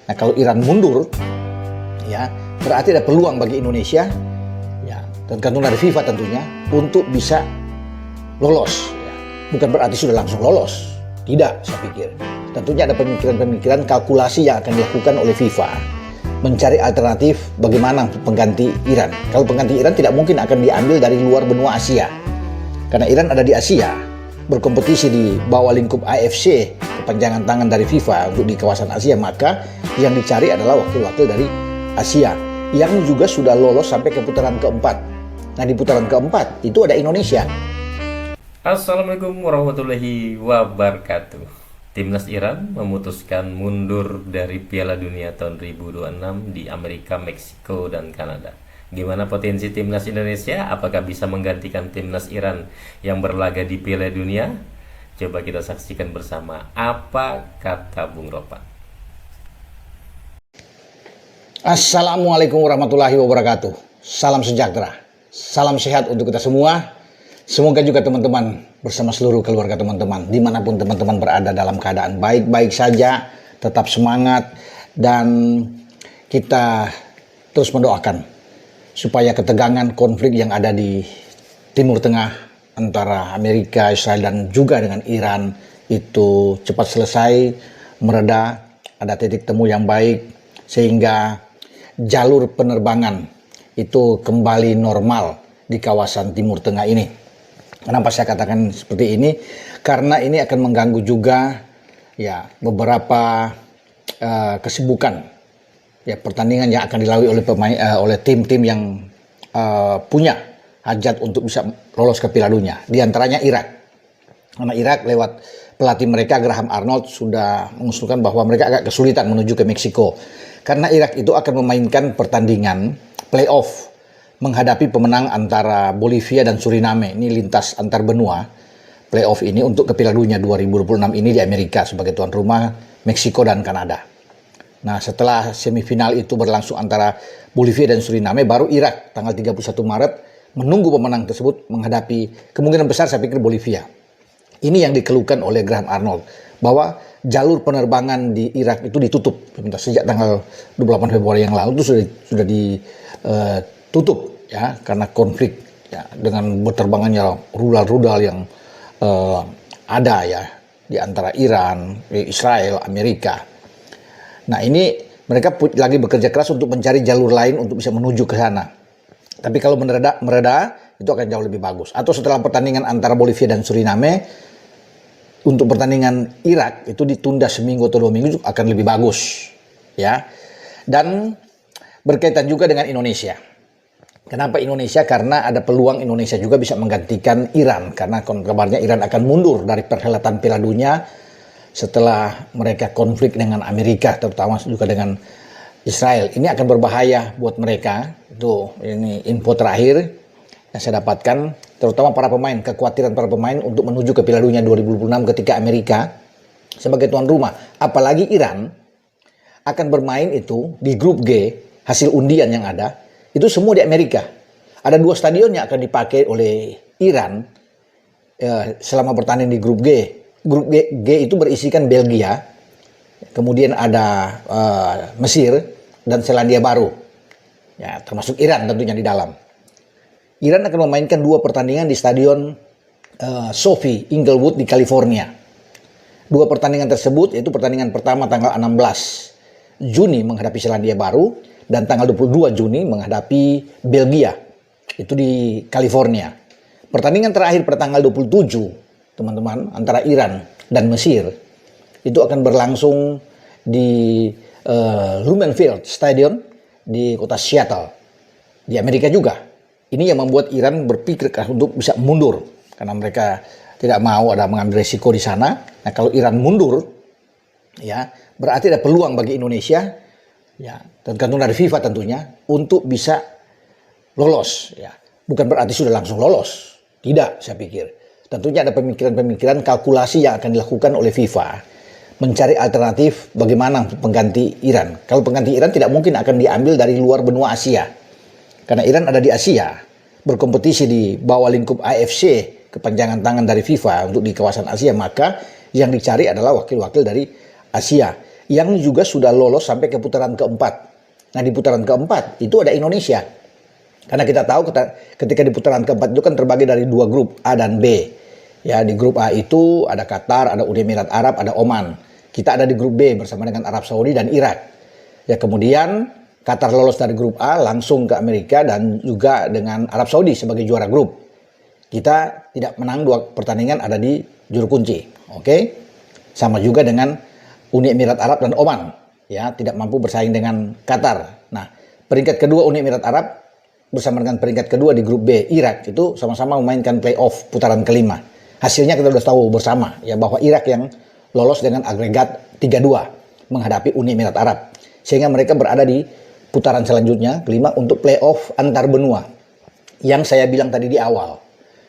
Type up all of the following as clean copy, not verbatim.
Nah, kalau Iran mundur, ya berarti ada peluang bagi Indonesia, ya tergantung dari FIFA tentunya, untuk bisa lolos. Ya. Bukan berarti sudah langsung lolos, tidak, saya pikir. Tentunya ada pemikiran-pemikiran, kalkulasi yang akan dilakukan oleh FIFA, mencari alternatif bagaimana pengganti Iran. Kalau pengganti Iran tidak mungkin akan diambil dari luar benua Asia, karena Iran ada di Asia, berkompetisi di bawah lingkup AFC, kepanjangan tangan dari FIFA untuk di kawasan Asia, maka yang dicari adalah wakil-wakil dari Asia yang juga sudah lolos sampai ke putaran keempat. Nah, di putaran keempat itu ada Indonesia. Assalamualaikum warahmatullahi wabarakatuh. Timnas Iran memutuskan mundur dari Piala Dunia tahun 2026 di Amerika, Meksiko, dan Kanada. Gimana potensi timnas Indonesia? Apakah bisa menggantikan timnas Iran yang berlaga di Piala Dunia? Coba kita saksikan bersama apa kata Bung Ropan. Assalamualaikum warahmatullahi wabarakatuh. Salam sejahtera, salam sehat untuk kita semua. Semoga juga teman-teman bersama seluruh keluarga teman-teman, dimanapun teman-teman berada, dalam keadaan baik-baik saja, tetap semangat, dan kita terus mendoakan supaya ketegangan konflik yang ada di Timur Tengah antara Amerika, Israel, dan juga dengan Iran itu cepat selesai, mereda, ada titik temu yang baik, sehingga jalur penerbangan itu kembali normal di kawasan Timur Tengah ini. Kenapa saya katakan seperti ini? Karena ini akan mengganggu juga ya beberapa kesibukan, ya pertandingan yang akan dilalui oleh oleh tim-tim yang punya hajat untuk bisa lolos ke Piala Dunia. Di antaranya Irak. Karena Irak lewat pelatih mereka Graham Arnold sudah mengusulkan bahwa mereka agak kesulitan menuju ke Meksiko. Karena Irak itu akan memainkan pertandingan playoff menghadapi pemenang antara Bolivia dan Suriname. Ini lintas antar benua playoff ini untuk ke Piala Dunia 2026 ini di Amerika sebagai tuan rumah, Meksiko dan Kanada. Nah, setelah semifinal itu berlangsung antara Bolivia dan Suriname, baru Irak tanggal 31 Maret menunggu pemenang tersebut menghadapi kemungkinan besar saya pikir Bolivia. Ini yang dikeluhkan oleh Graham Arnold, bahwa jalur penerbangan di Irak itu ditutup sejak tanggal 28 Februari yang lalu itu sudah ditutup ya karena konflik ya, dengan berterbangannya rudal-rudal yang ada ya di antara Iran, Israel, Amerika. Nah, ini mereka lagi bekerja keras untuk mencari jalur lain untuk bisa menuju ke sana. Tapi kalau mereda itu akan jauh lebih bagus. Atau setelah pertandingan antara Bolivia dan Suriname, untuk pertandingan Irak itu ditunda seminggu atau 2 minggu akan lebih bagus, ya. Dan berkaitan juga dengan Indonesia. Kenapa Indonesia? Karena ada peluang Indonesia juga bisa menggantikan Iran, karena kabarnya Iran akan mundur dari perhelatan Piala Dunia setelah mereka konflik dengan Amerika, terutama juga dengan Israel. Ini akan berbahaya buat mereka. Itu ini info terakhir yang saya dapatkan, terutama para pemain, kekhawatiran para pemain untuk menuju ke Piala Dunia 2026 ketika Amerika sebagai tuan rumah. Apalagi Iran akan bermain itu di grup G, hasil undian yang ada, itu semua di Amerika. Ada 2 stadion yang akan dipakai oleh Iran selama pertandingan di grup G. Grup G itu berisikan Belgia, kemudian ada Mesir dan Selandia Baru, ya termasuk Iran tentunya di dalam. Iran akan memainkan 2 pertandingan di stadion Sophie Inglewood di California. 2 pertandingan tersebut yaitu pertandingan pertama tanggal 16 Juni menghadapi Selandia Baru dan tanggal 22 Juni menghadapi Belgia, itu di California. Pertandingan terakhir pada tanggal 27 teman-teman antara Iran dan Mesir itu akan berlangsung di Lumen Field Stadium di kota Seattle di Amerika juga. Ini yang membuat Iran berpikir untuk bisa mundur karena mereka tidak mau ada mengambil resiko di sana. Nah, kalau Iran mundur ya berarti ada peluang bagi Indonesia, ya tergantung dari FIFA tentunya, untuk bisa lolos. Ya bukan berarti sudah langsung lolos, tidak, saya pikir. Tentunya ada pemikiran-pemikiran, kalkulasi yang akan dilakukan oleh FIFA, mencari alternatif bagaimana pengganti Iran. Kalau pengganti Iran tidak mungkin akan diambil dari luar benua Asia, karena Iran ada di Asia, berkompetisi di bawah lingkup AFC, kepanjangan tangan dari FIFA untuk di kawasan Asia, maka yang dicari adalah wakil-wakil dari Asia yang juga sudah lolos sampai ke putaran keempat. Nah, di putaran keempat itu ada Indonesia. Karena kita tahu ketika di putaran keempat itu kan terbagi dari dua grup, A dan B. Ya, di grup A itu ada Qatar, ada Uni Emirat Arab, ada Oman. Kita ada di grup B bersama dengan Arab Saudi dan Irak. Ya, kemudian Qatar lolos dari grup A langsung ke Amerika dan juga dengan Arab Saudi sebagai juara grup. Kita tidak menang 2 pertandingan, ada di juru kunci. Oke. Sama juga dengan Uni Emirat Arab dan Oman. Ya, tidak mampu bersaing dengan Qatar. Nah, peringkat kedua Uni Emirat Arab bersama dengan peringkat kedua di grup B, Irak, itu sama-sama memainkan playoff putaran kelima. Hasilnya kita sudah tahu bersama ya bahwa Irak yang lolos dengan agregat 3-2 menghadapi Uni Emirat Arab. Sehingga mereka berada di putaran selanjutnya, kelima, untuk playoff antar benua. Yang saya bilang tadi di awal,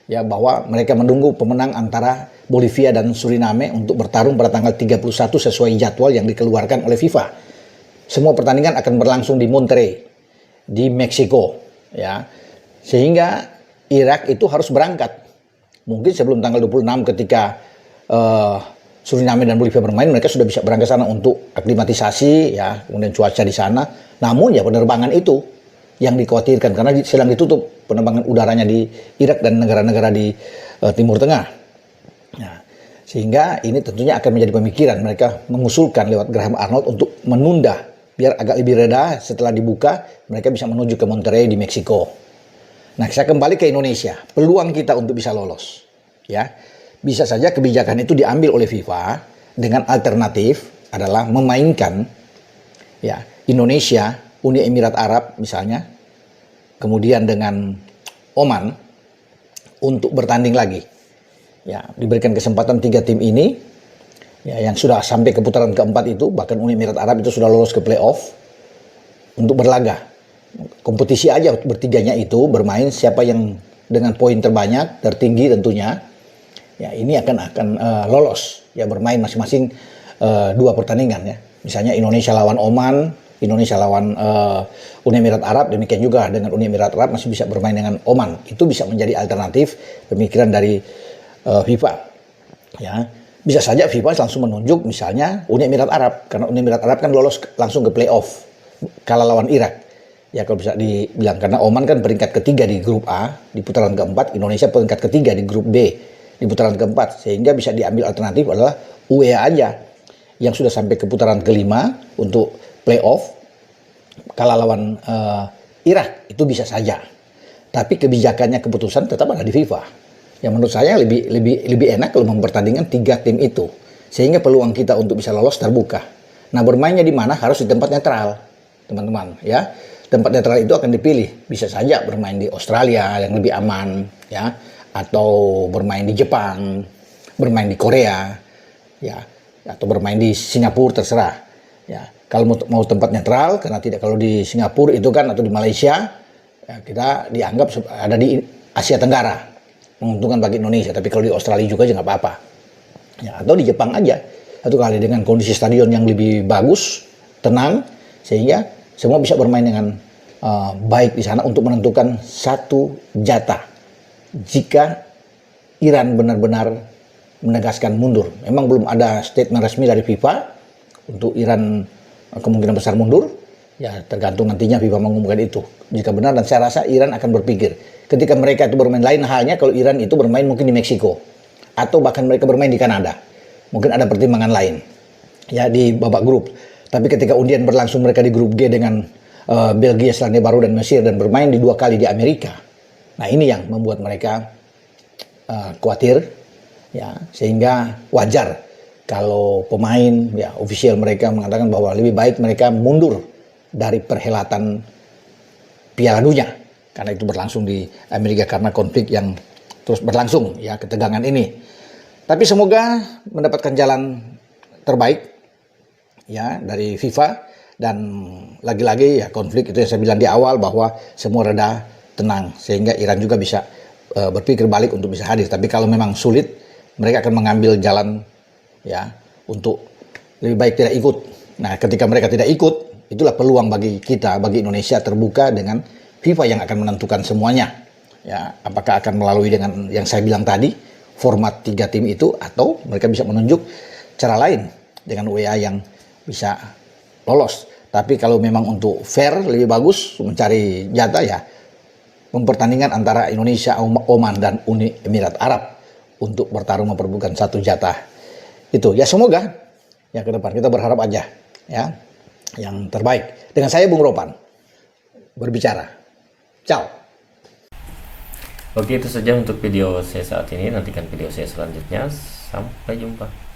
ya bahwa mereka menunggu pemenang antara Bolivia dan Suriname untuk bertarung pada tanggal 31 sesuai jadwal yang dikeluarkan oleh FIFA. Semua pertandingan akan berlangsung di Monterrey, di Meksiko. Ya, sehingga Irak itu harus berangkat mungkin sebelum tanggal 26 ketika Suriname dan Bolivia bermain, mereka sudah bisa berangkat sana untuk aklimatisasi ya, kemudian cuaca di sana. Namun ya penerbangan itu yang dikhawatirkan karena sedang ditutup penerbangan udaranya di Irak dan negara-negara di Timur Tengah. Nah, sehingga ini tentunya akan menjadi pemikiran mereka mengusulkan lewat Graham Arnold untuk menunda biar agak lebih reda setelah dibuka, mereka bisa menuju ke Monterrey di Meksiko. Nah, saya kembali ke Indonesia. Peluang kita untuk bisa lolos, ya, bisa saja kebijakan itu diambil oleh FIFA dengan alternatif adalah memainkan, ya, Indonesia, Uni Emirat Arab misalnya, kemudian dengan Oman untuk bertanding lagi. Ya, diberikan kesempatan 3 tim ini. Ya, yang sudah sampai ke putaran keempat itu, bahkan Uni Emirat Arab itu sudah lolos ke playoff untuk berlaga. Kompetisi aja bertiganya itu bermain siapa yang dengan poin terbanyak, tertinggi tentunya. Ya, ini akan lolos ya, bermain masing-masing 2 pertandingan ya. Misalnya Indonesia lawan Oman, Indonesia lawan Uni Emirat Arab, demikian juga dengan Uni Emirat Arab masih bisa bermain dengan Oman. Itu bisa menjadi alternatif pemikiran dari FIFA. Ya. Bisa saja FIFA langsung menunjuk misalnya Uni Emirat Arab, karena Uni Emirat Arab kan lolos langsung ke playoff kalah lawan Irak. Ya, kalau bisa dibilang, karena Oman kan peringkat ketiga di grup A di putaran keempat, Indonesia peringkat ketiga di grup B di putaran keempat, sehingga bisa diambil alternatif adalah UEA aja yang sudah sampai ke putaran kelima untuk playoff kalah lawan Irak, itu bisa saja. Tapi kebijakannya, keputusan tetap ada di FIFA. Ya, menurut saya lebih enak kalau mempertandingkan 3 tim itu, sehingga peluang kita untuk bisa lolos terbuka. Nah, bermainnya di mana? Harus di tempat netral, teman-teman. Ya, tempat netral itu akan dipilih. Bisa saja bermain di Australia yang lebih aman, ya, atau bermain di Jepang, bermain di Korea, ya, atau bermain di Singapura, terserah. Ya, kalau mau tempat netral, karena tidak, kalau di Singapura itu kan atau di Malaysia, ya, kita dianggap ada di Asia Tenggara. Menguntungkan bagi Indonesia, tapi kalau di Australia juga nggak apa-apa. Ya, atau di Jepang aja, satu kali dengan kondisi stadion yang lebih bagus, tenang, sehingga semua bisa bermain dengan baik di sana untuk menentukan satu jatah. Jika Iran benar-benar menegaskan mundur, memang belum ada statement resmi dari FIFA untuk Iran kemungkinan besar mundur. Ya, tergantung nantinya FIFA mengumumkan itu. Jika benar, dan saya rasa Iran akan berpikir ketika mereka itu bermain, lain halnya kalau Iran itu bermain mungkin di Meksiko atau bahkan mereka bermain di Kanada, mungkin ada pertimbangan lain ya di babak grup. Tapi ketika undian berlangsung mereka di grup G dengan Belgia, Selandia Baru dan Mesir, dan bermain di 2 kali di Amerika, nah ini yang membuat mereka khawatir ya, sehingga wajar kalau pemain ya ofisial mereka mengatakan bahwa lebih baik mereka mundur dari perhelatan Piala Dunia karena itu berlangsung di Amerika karena konflik yang terus berlangsung ya, ketegangan ini. Tapi semoga mendapatkan jalan terbaik ya dari FIFA, dan lagi-lagi ya konflik itu yang saya bilang di awal bahwa semua reda, tenang, sehingga Iran juga bisa berpikir balik untuk bisa hadir. Tapi kalau memang sulit, mereka akan mengambil jalan ya untuk lebih baik tidak ikut. Nah, ketika mereka tidak ikut, itulah peluang bagi kita, bagi Indonesia terbuka dengan FIFA yang akan menentukan semuanya. Ya, apakah akan melalui dengan yang saya bilang tadi, format 3 tim itu, atau mereka bisa menunjuk cara lain dengan UEA yang bisa lolos. Tapi kalau memang untuk fair lebih bagus mencari jatah ya mempertandingkan antara Indonesia, Oman dan Uni Emirat Arab untuk bertarung memperebutkan satu jatah itu. Ya semoga ya ke depan kita berharap aja ya yang terbaik. Dengan saya Bung Ropan berbicara. Ciao. Oke, itu saja untuk video saya saat ini. Nantikan video saya selanjutnya. Sampai jumpa.